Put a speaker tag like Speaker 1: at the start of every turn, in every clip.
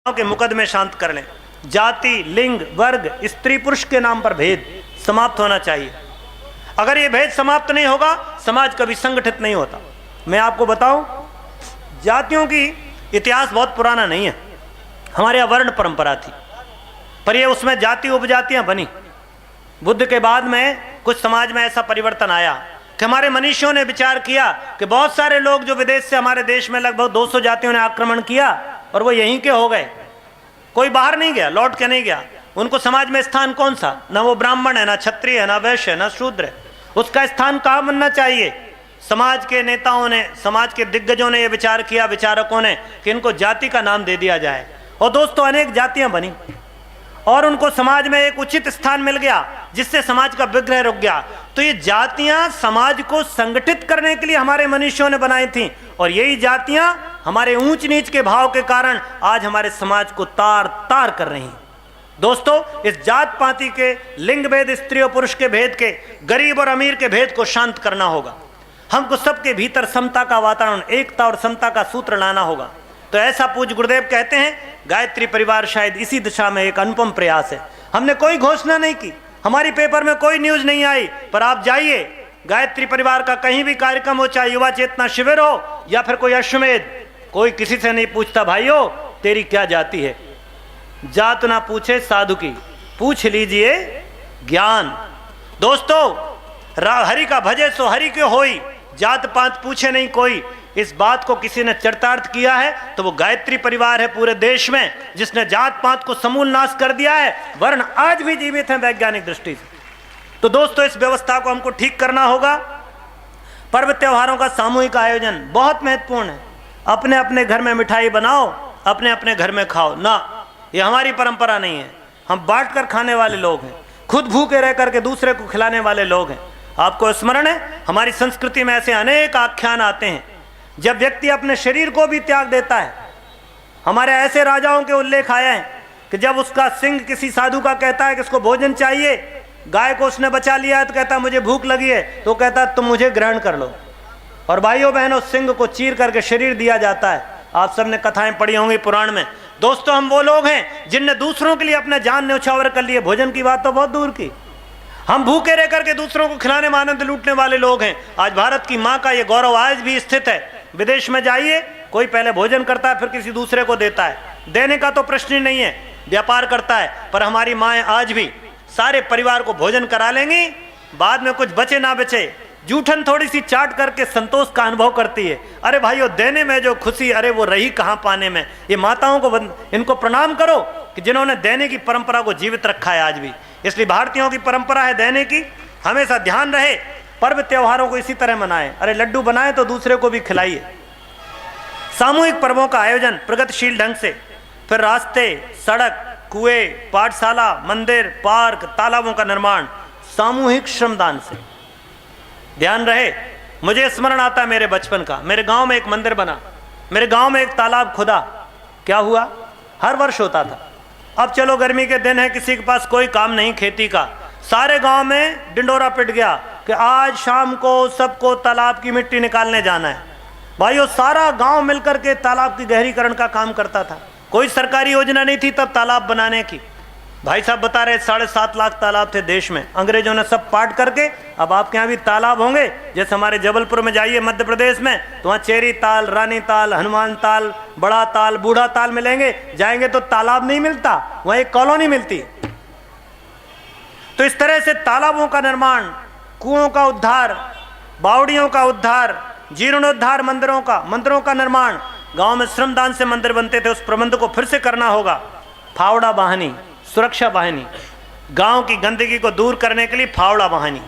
Speaker 1: के मुकदमे शांत कर लें। जाति, लिंग, वर्ग, स्त्री पुरुष के नाम पर भेद समाप्त होना चाहिए। अगर ये भेद समाप्त नहीं होगा, समाज कभी संगठित नहीं होता। मैं आपको बताऊं, जातियों की इतिहास बहुत पुराना नहीं है। हमारे यहाँ वर्ण परंपरा थी, पर ये उसमें जाति उपजातियां बनी। बुद्ध के बाद में कुछ समाज में ऐसा परिवर्तन आया कि हमारे मनीषियों ने विचार किया कि बहुत सारे लोग जो विदेश से हमारे देश में लगभग 200 जातियों ने आक्रमण किया और वो यहीं के हो गए, कोई बाहर नहीं गया, लौट के नहीं गया। उनको समाज में स्थान कौन सा? ना वो ब्राह्मण है, ना क्षत्रिय है, ना वैश्य है, ना शूद्र है। उसका स्थान कहाँ बनना चाहिए? समाज के नेताओं ने, समाज के दिग्गजों ने ये विचार किया, विचारकों ने, कि इनको जाति का नाम दे दिया जाए। और दोस्तों, अनेक जातियां बनी और उनको समाज में एक उचित स्थान मिल गया, जिससे समाज का विग्रह रुक गया। तो ये जातियां समाज को संगठित करने के लिए हमारे मनुष्यों ने बनाई थी, और यही जातियां हमारे ऊंच नीच के भाव के कारण आज हमारे समाज को तार तार कर रही हैं। दोस्तों, इस जात पाति के, लिंग भेद, स्त्री और पुरुष के भेद के, गरीब और अमीर के भेद को शांत करना होगा। हमको सबके भीतर समता का वातावरण, एकता और समता का सूत्र लाना होगा। तो ऐसा पूज्य गुरुदेव कहते हैं, गायत्री परिवार शायद इसी दिशा में एक अनुपम प्रयास है। हमने कोई घोषणा नहीं की, हमारी पेपर में कोई न्यूज नहीं आई, पर आप जाइए, गायत्री परिवार का कहीं भी कार्यक्रम हो, चाहे युवा चेतना शिविर हो या फिर कोई अश्वमेध, कोई किसी से नहीं पूछता भाइयों तेरी क्या जाति है। जात ना पूछे साधु की, पूछ लीजिए ज्ञान। दोस्तों, हरि का भजे सो हरि के होई, जात पात पूछे नहीं कोई। इस बात को किसी ने चरितार्थ किया है तो वो गायत्री परिवार है पूरे देश में, जिसने जात पात को समूल नाश कर दिया है। वर्ण आज भी जीवित हैं वैज्ञानिक दृष्टि से। तो दोस्तों, इस व्यवस्था को हमको ठीक करना होगा। पर्व त्योहारों का सामूहिक आयोजन बहुत महत्वपूर्ण है। अपने अपने घर में मिठाई बनाओ, अपने अपने घर में खाओ ना, ये हमारी परंपरा नहीं है। हम बांट कर खाने वाले लोग हैं, खुद भूखे रह करके दूसरे को खिलाने वाले लोग हैं। आपको स्मरण है, हमारी संस्कृति में ऐसे अनेक आख्यान आते हैं जब व्यक्ति अपने शरीर को भी त्याग देता है। हमारे ऐसे राजाओं के उल्लेख आए हैं कि जब उसका सिंह किसी साधु का कहता है कि इसको भोजन चाहिए, गाय को उसने बचा लिया है तो कहता मुझे भूख लगी है, तो कहता तुम मुझे ग्रहण कर लो। और भाइयों बहनों, सिंह को चीर करके शरीर दिया जाता है। आप सबने कथाएं पढ़ी होंगी पुराण में। दोस्तों, हम वो लोग हैं जिनने दूसरों के लिए अपने जान न्यौछावर कर लिए। भोजन की बात तो बहुत दूर की, हम भूखे रह करके दूसरों को खिलाने में आनंद लूटने वाले लोग हैं। आज भारत की माँ का ये गौरव आज भी स्थित है। विदेश में जाइए, कोई पहले भोजन करता है फिर किसी दूसरे को देता है। देने का तो प्रश्न ही नहीं है, व्यापार करता है। पर हमारी माएँ आज भी सारे परिवार को भोजन करा लेंगी, बाद में कुछ बचे ना बचे जूठन थोड़ी सी चाट करके संतोष का अनुभव करती है। अरे भाइयों, देने में जो खुशी, अरे वो रही कहाँ पाने में। ये माताओं को, इनको प्रणाम करो कि जिन्होंने देने की परंपरा को जीवित रखा है आज भी। इसलिए भारतीयों की परंपरा है देने की, हमेशा ध्यान रहे। पर्व त्योहारों को इसी तरह मनाएं। अरे लड्डू बनाएं तो दूसरे को भी खिलाइए। सामूहिक पर्वों का आयोजन प्रगतिशील ढंग से, फिर रास्ते, सड़क, कुएं, पाठशाला, मंदिर, पार्क, तालाबों का निर्माण सामूहिक श्रमदान से। ध्यान रहे, मुझे स्मरण आता है मेरे बचपन का। मेरे गांव में एक मंदिर बना, मेरे गांव में एक तालाब खुदा। क्या हुआ? हर वर्ष होता था। अब चलो गर्मी के दिन है, किसी के पास कोई काम नहीं खेती का, सारे गांव में डिंडोरा पिट गया कि आज शाम को सबको तालाब की मिट्टी निकालने जाना है। भाइयों, सारा गांव मिलकर के तालाब की गहरीकरण का काम करता था। कोई सरकारी योजना नहीं थी तब तालाब बनाने की। भाई साहब बता रहे 7.5 लाख तालाब थे देश में, अंग्रेजों ने सब पाट करके। अब आपके यहाँ भी तालाब होंगे, जैसे हमारे जबलपुर में जाइए मध्य प्रदेश में, तो वहाँ चेरी ताल, रानी ताल, हनुमान ताल, बड़ा ताल, बूढ़ा ताल मिलेंगे। जाएंगे तो तालाब नहीं मिलता, वहाँ एक कॉलोनी मिलती। तो इस तरह से तालाबों का निर्माण, कुओं का उद्धार, बावड़ियों का उद्धार, जीर्णोद्धार मंदिरों का निर्माण। गाँव में श्रमदान से मंदिर बनते थे, उस प्रबंध को फिर से करना होगा। फावड़ा वाहिनी, सुरक्षा वाहिनी, गांव की गंदगी को दूर करने के लिए फावड़ा वाहिनी।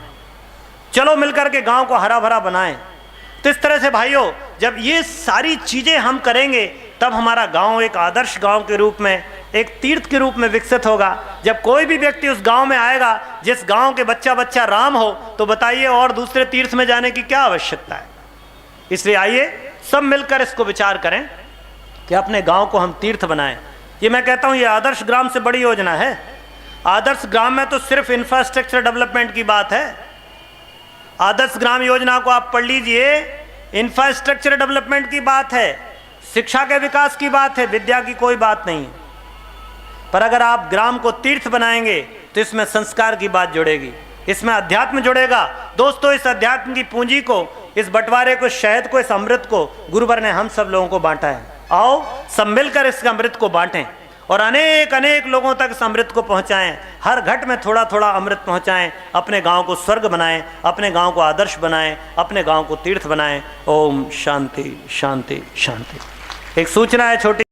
Speaker 1: चलो मिलकर के गांव को हरा भरा बनाएं। तो इस तरह से भाइयों, जब ये सारी चीजें हम करेंगे तब हमारा गांव एक आदर्श गांव के रूप में, एक तीर्थ के रूप में विकसित होगा। जब कोई भी व्यक्ति उस गांव में आएगा जिस गांव के बच्चा बच्चा राम हो, तो बताइए और दूसरे तीर्थ में जाने की क्या आवश्यकता है। इसलिए आइए सब मिलकर इसको विचार करें कि अपने गांव को हम तीर्थ बनाएं। ये मैं कहता हूँ, ये आदर्श ग्राम से बड़ी योजना है। आदर्श ग्राम में तो सिर्फ इंफ्रास्ट्रक्चर डेवलपमेंट की बात है। आदर्श ग्राम योजना को आप पढ़ लीजिए, इंफ्रास्ट्रक्चर डेवलपमेंट की बात है, शिक्षा के विकास की बात है, विद्या की कोई बात नहीं है। पर अगर आप ग्राम को तीर्थ बनाएंगे तो इसमें संस्कार की बात जुड़ेगी, इसमें अध्यात्म जुड़ेगा। दोस्तों, इस अध्यात्म की पूंजी को, इस बंटवारे को, शहद को, इस अमृत को गुरुवर ने हम सब लोगों को बांटा है। आओ सब मिलकर इस अमृत को बांटें और अनेक अनेक लोगों तक इस अमृत को पहुंचाएं। हर घट में थोड़ा थोड़ा अमृत पहुंचाएं। अपने गांव को स्वर्ग बनाएं, अपने गांव को आदर्श बनाएं, अपने गांव को तीर्थ बनाएं। ओम शांति शांति शांति। एक सूचना है छोटी।